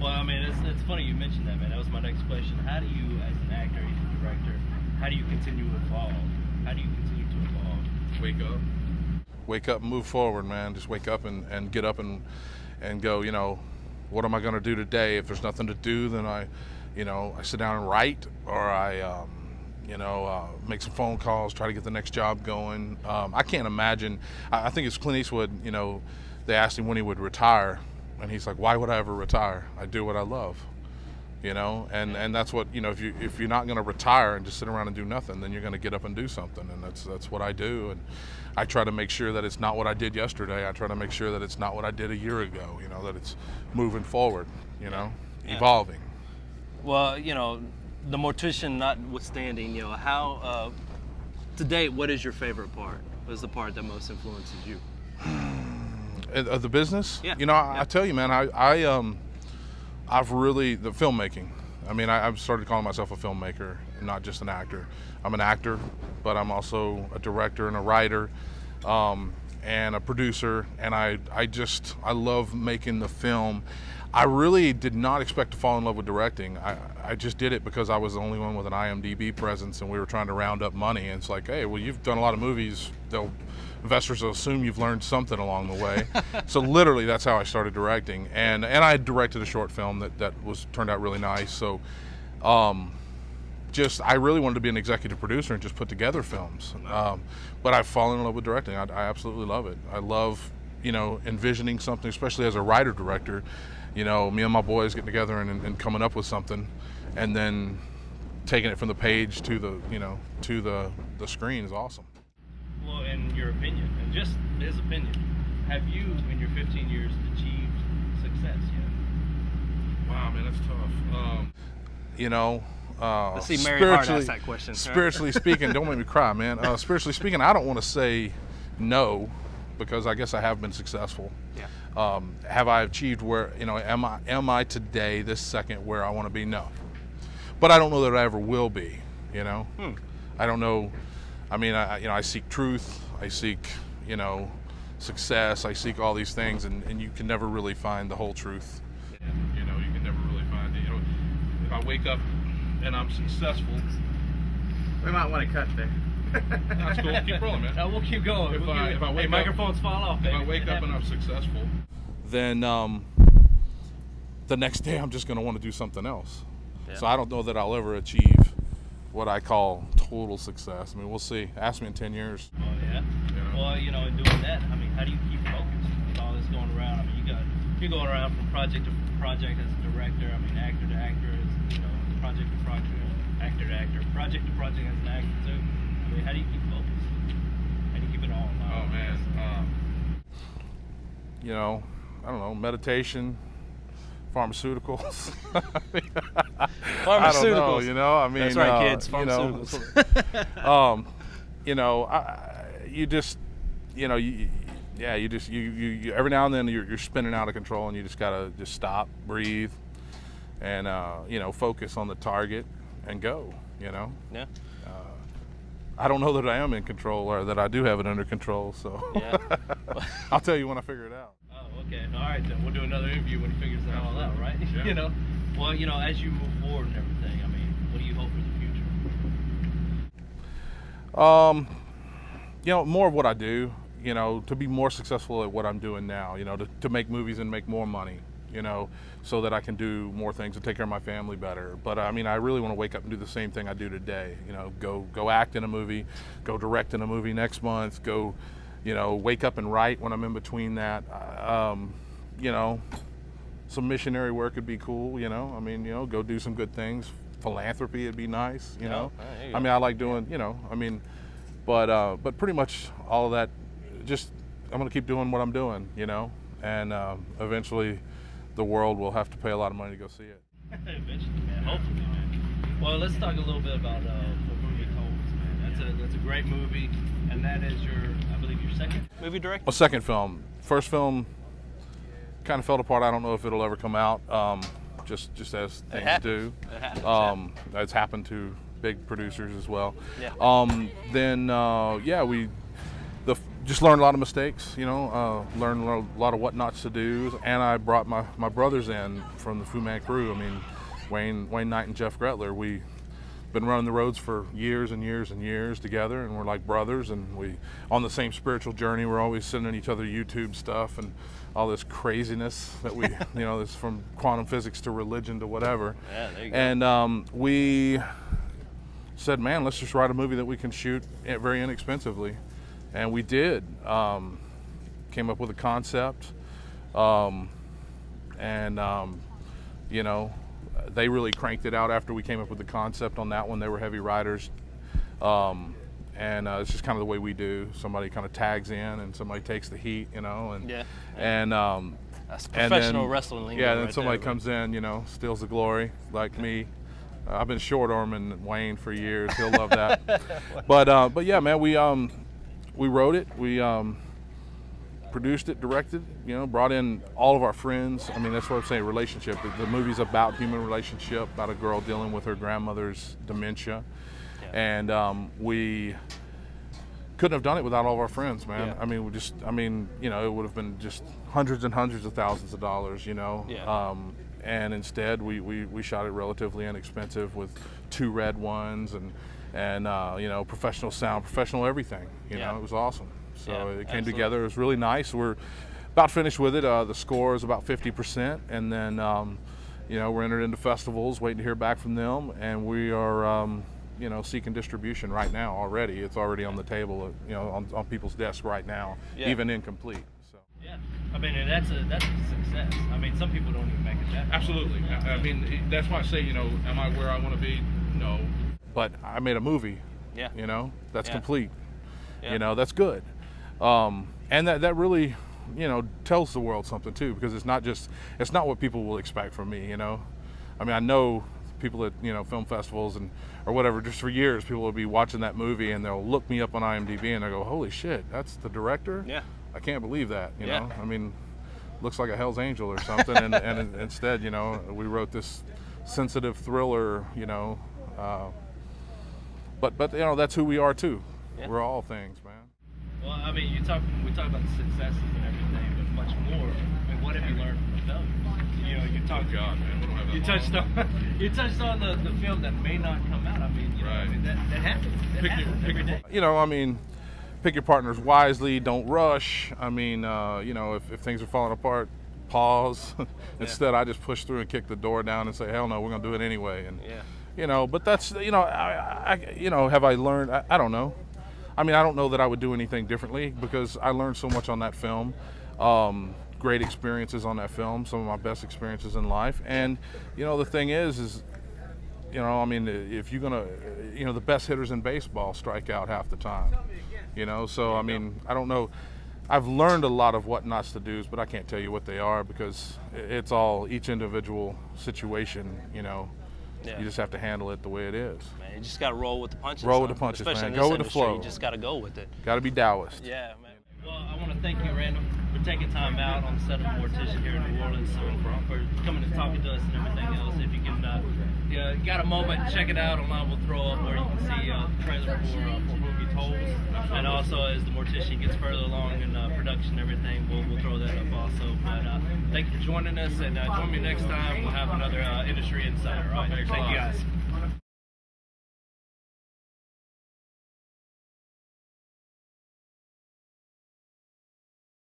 Well, I mean, it's funny you mentioned that, man. That was my next question. How do you, as an actor, as a director, how do you continue to evolve? How do you continue to evolve? Wake up. Wake up and move forward, man. Just wake up and get up and go, what am I going to do today? If there's nothing to do, then I sit down and write, or I, make some phone calls, try to get the next job going. I can't imagine. I think it's Clint Eastwood, they asked him when he would retire, and he's like, why would I ever retire? I do what I love, and that's what, if you're not going to retire and just sit around and do nothing, then you're going to get up and do something, and that's what I do. And I try to make sure that it's not what I did yesterday. I try to make sure that it's not what I did a year ago, that it's moving forward, evolving. Well, the mortician notwithstanding, how, to date, what is your favorite part? What is the part that most influences you? Of the business? Yeah. I tell you, man, I've really, the filmmaking. I mean, I've started calling myself a filmmaker and not just an actor. I'm an actor, but I'm also a director and a writer, and a producer, and I love making the film. I really did not expect to fall in love with directing. I just did it because I was the only one with an IMDb presence, and we were trying to round up money. And it's like, hey, well, you've done a lot of movies. Investors will assume you've learned something along the way. So literally, that's how I started directing. And I directed a short film that turned out really nice. So I really wanted to be an executive producer and just put together films. But I've fallen in love with directing. I absolutely love it. I love, envisioning something, especially as a writer-director. Me and my boys getting together and coming up with something, and then taking it from the page to the screen is awesome. Well, in your opinion, and just his opinion, have you, in your 15 years, achieved success yet? Wow, man, that's tough. Let's see Mary Hart ask that question. Spiritually speaking, don't make me cry, man. Spiritually speaking, I don't want to say no, because I guess I have been successful. Yeah. Have I achieved where, am I today, this second, where I want to be? No. But I don't know that I ever will be, I don't know. I mean, I seek truth, I seek, success, I seek all these things, and you can never really find the whole truth. Yeah. You can never really find it. If I wake up and I'm successful. We might want to cut there. That's cool. Keep rolling, man. We'll keep going. If I wake up, microphones fall off. If I wake up and I'm successful, then the next day I'm just going to want to do something else. Yeah. So I don't know that I'll ever achieve what I call total success. I mean, we'll see. Ask me in 10 years. Oh, yeah? Well, in doing that, I mean, how do you keep focused with all this going around? I mean, you're going around from project to project as a director. I mean, actor to actor, project to project, actor to actor, project to project as an actor, too. I mean, how do you keep focused? How do you keep it all in line? Oh, man. I don't know, meditation, pharmaceuticals. Pharmaceuticals. I don't know, I mean, that's right, kids. Pharmaceuticals. You every now and then you're spinning out of control, and you just gotta just stop, breathe, and focus on the target and go. Yeah. I don't know that I am in control, or that I do have it under control. So yeah. I'll tell you when I figure it out. Oh, okay. All right, then we'll do another interview when he figures it all out, right? Yeah. Well, as you move forward and everything, I mean, what do you hope for the future? More of what I do. To be more successful at what I'm doing now. To make movies and make more money. So that I can do more things and take care of my family better. But I mean, I really want to wake up and do the same thing I do today. Go act in a movie, go direct in a movie next month, go, wake up and write when I'm in between that. Some missionary work would be cool. I mean, go do some good things. Philanthropy would be nice. I mean, I like doing. But pretty much all of that. Just I'm gonna keep doing what I'm doing. And eventually. The world will have to pay a lot of money to go see it. Eventually, man. Hopefully, man. Well, let's talk a little bit about the movie Coles, man. That's a great movie, and that is I believe your second movie director? Well, second film. First film kind of fell apart. I don't know if it'll ever come out. Just as things do. It happens. It's happened to big producers as well. Yeah. just learned a lot of mistakes, you know, learned a lot of what not to do, and I brought my brothers in from the Fu Man crew. I mean, Wayne Knight and Jeff Gretler. We've been running the roads for years and years and years together, and we're like brothers, and we on the same spiritual journey. We're always sending each other YouTube stuff and all this craziness that we, you know, this from quantum physics to religion to whatever. Yeah, there you go. And we said, man, let's just write a movie that we can shoot very inexpensively. And we did. Came up with a concept. You know, they really cranked it out after we came up with the concept on that one. They were heavy riders. It's just kind of the way we do. Somebody kind of tags in and somebody takes the heat, you know. And, Yeah. And, That's and professional then, wrestling lingo. yeah, then right somebody there, comes in, you know, steals the glory, like me. I've been short arming Wayne for years. He'll love that. But yeah, man, we wrote it, we produced it, directed, you know, brought in all of our friends. I mean, that's what I'm saying, relationship. The movie's about human relationship, about a girl dealing with her grandmother's dementia. Yeah. And we couldn't have done it without all of our friends, man. Yeah. I mean, you know, it would have been just hundreds and hundreds of thousands of dollars, you know. Yeah. And instead, we shot it relatively inexpensive with 2 red ones and you know, professional sound, professional everything. You know, it was awesome. So Yeah, it came absolutely. together. It was really nice. We're about finished with it. The score is about 50%, and then you know, we're entered into festivals, waiting to hear back from them, and we are you know, seeking distribution right now already. It's already on the table, you know, on people's desks right now, even incomplete. So. Yeah, I mean, and that's a success. I mean, some people don't even make it that. Absolutely. I mean, that's why I say, you know, am I where I want to be? No. But I made a movie. Yeah. You know, that's Yeah. complete. Yeah. You know, that's good. And that really, you know, tells the world something too, because it's not what people will expect from me, you know. I mean, I know people at, you know, film festivals or whatever, just for years, people will be watching that movie and they'll look me up on IMDb and they'll go, holy shit, that's the director? Yeah. I can't believe that, you Yeah. know. I mean, looks like a Hell's Angel or something, and instead, you know, we wrote this sensitive thriller, you know. But you know, that's who we are too. Yeah. We're all things, man. Well, I mean, we talk about the successes and everything, but much more. I mean, what have you learned from the film? You know, you talked. Oh God, man, we don't have that You touched on the film that may not come out. I mean, you know, I mean, that happens. That happens every day. You know, I mean, pick your partners wisely. Don't rush. I mean, you know, if things are falling apart, pause. Instead, I just push through and kick the door down and say, hell no, we're gonna do it anyway. And you know, but that's, you know, I you know, have I learned? I don't know. I mean, I don't know that I would do anything differently because I learned so much on that film. Great experiences on that film, some of my best experiences in life. And, you know, the thing is, you know, I mean, if you're gonna, you know, the best hitters in baseball strike out half the time, you know, so, I mean, I don't know. I've learned a lot of what not to do, but I can't tell you what they are because it's all each individual situation, you know. Yeah. You just have to handle it the way it is. Man, you just got to roll with the punches. Roll with huh? the punches, Especially man. in Go this with the industry, flow. You just got to go with it. Got to be Taoist. Yeah, man. Well, I want to thank you, Randall, for taking time out on the set of Mortician here in New Orleans, for coming and talking to us and everything else. If you can, got a moment, check it out online. We'll throw up where you can see the trailer for Movie Tolls. And also, as the Mortician gets further along in production and everything, we'll throw that up also. But thank you for joining us, and join me next time. We'll have another industry insider. All right, thank you guys.